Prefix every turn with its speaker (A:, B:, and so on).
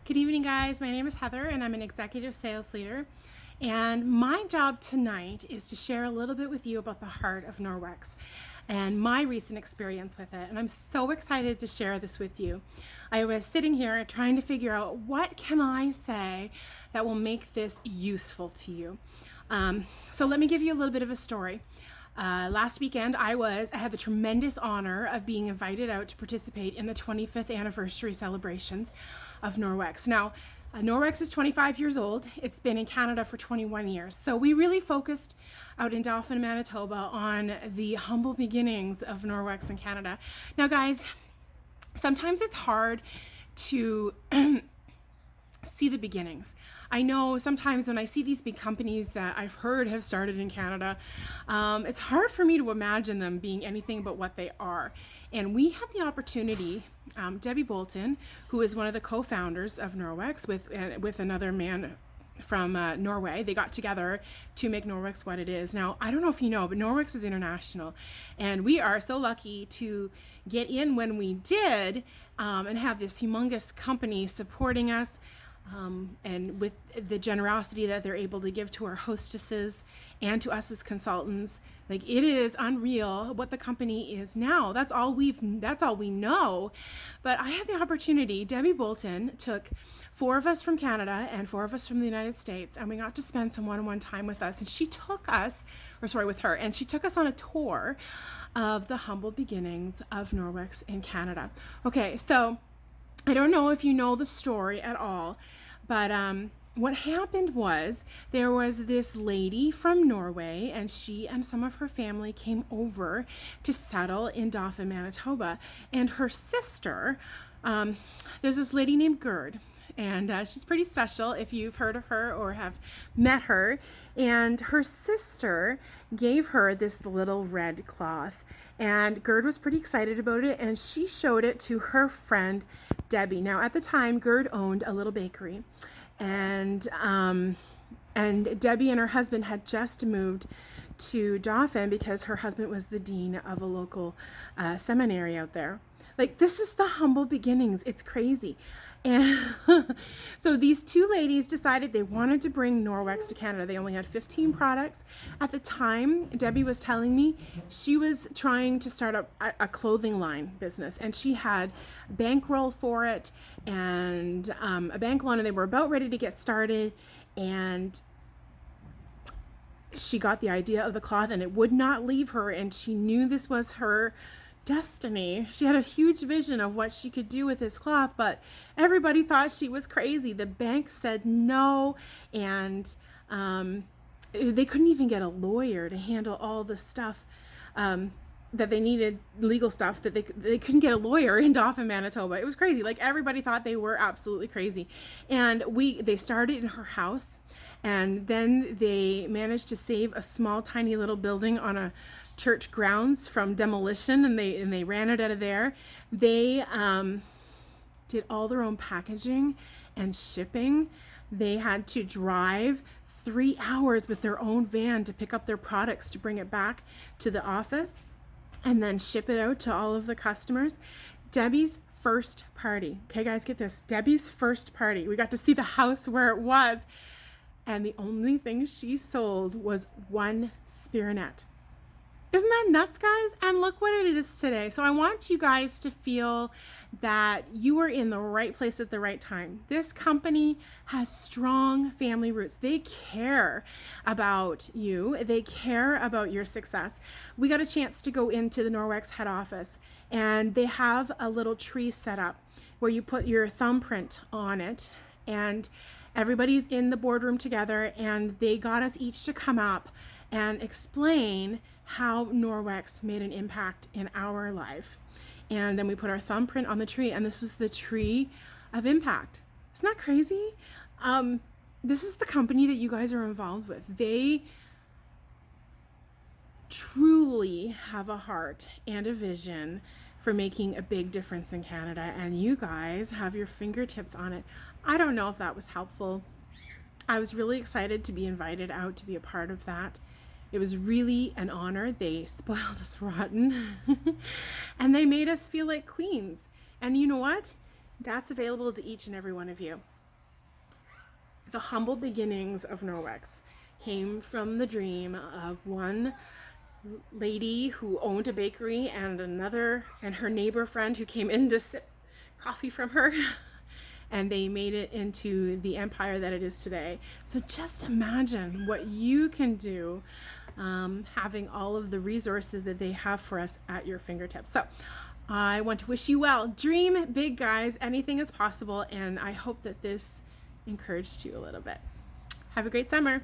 A: Good evening, guys. My name is Heather, and I'm an executive sales leader. And my job tonight is to share a little bit with you about the heart of Norwex and my recent experience with it. And I'm so excited to share this with you. I was sitting here trying to figure out what can I say that will make this useful to you. So let me give you a little bit of a story. Last weekend, I had the tremendous honor of being invited out to participate in the 25th anniversary celebrations of Norwex. Now, Norwex is 25 years old. It's been in Canada for 21 years. So we really focused out in Dauphin, Manitoba on the humble beginnings of Norwex in Canada. Now, guys, sometimes it's hard to see the beginnings. I know sometimes when I see these big companies that I've heard have started in Canada, it's hard for me to imagine them being anything but what they are. And we had the opportunity, Debbie Bolton, who is one of the co-founders of Norwex with another man from Norway. They got together to make Norwex what it is. Now, I don't know if you know, but Norwex is international, and we are so lucky to get in when we did and have this humongous company supporting us. And with the generosity that they're able to give to our hostesses and to us as consultants, like, it is unreal what the company is now. That's all we know. But I had the opportunity. Debbie Bolton took 4 of us from Canada and 4 of us from the United States, and we got to spend some one-on-one time with us. And she took us, with her, and she took us on a tour of the humble beginnings of Norwex in Canada. Okay, so I don't know if you know the story at all, but what happened was there was this lady from Norway, and she and some of her family came over to settle in Dauphin, Manitoba. And her sister, there's this lady named Gerd, and she's pretty special if you've heard of her or have met her. And her sister gave her this little red cloth, and Gerd was pretty excited about it, and she showed it to her friend Debbie. Now, at the time, Gerd owned a little bakery, and Debbie and her husband had just moved to Dauphin because her husband was the dean of a local seminary out there. Like, this is the humble beginnings. It's crazy. And so these 2 ladies decided they wanted to bring Norwex to Canada. They only had 15 products. At the time, Debbie was telling me she was trying to start up a clothing line business, and she had a bankroll for it and a bank loan, and they were about ready to get started. And she got the idea of the cloth, and it would not leave her, and she knew this was her destiny. She had a huge vision of what she could do with this cloth, but everybody thought she was crazy. The bank said no, and they couldn't even get a lawyer to handle all the stuff that they needed, legal stuff that they couldn't get a lawyer in Dauphin, Manitoba. It was crazy. Like, everybody thought they were absolutely crazy. And they started in her house, and then they managed to save a small, tiny little building on a church grounds from demolition, and they ran it out of there. They did all their own packaging and shipping. They had to drive 3 hours with their own van to pick up their products to bring it back to the office and then ship it out to all of the customers. Debbie's first party. Okay, guys, get this. Debbie's first party. We got to see the house where it was, and the only thing she sold was 1 spearnet. Isn't that nuts, guys? And look what it is today. So I want you guys to feel that you are in the right place at the right time. This company has strong family roots. They care about you. They care about your success. We got a chance to go into the Norwex head office, and they have a little tree set up where you put your thumbprint on it, and everybody's in the boardroom together, and they got us each to come up and explain how Norwex made an impact in our life. And then we put our thumbprint on the tree, and this was the tree of impact. Isn't that crazy? This is the company that you guys are involved with. They truly have a heart and a vision for making a big difference in Canada, and you guys have your fingertips on it. I don't know if that was helpful. I was really excited to be invited out to be a part of that. It was really an honor. They spoiled us rotten and they made us feel like queens. And you know what? That's available to each and every one of you. the humble beginnings of Norwex came from the dream of one lady who owned a bakery and her neighbor friend who came in to sip coffee from her. And they made it into the empire that it is today. So just imagine what you can do having all of the resources that they have for us at your fingertips. So I want to wish you well. Dream big, guys. Anything is possible, and I hope that this encouraged you a little bit. Have a great summer.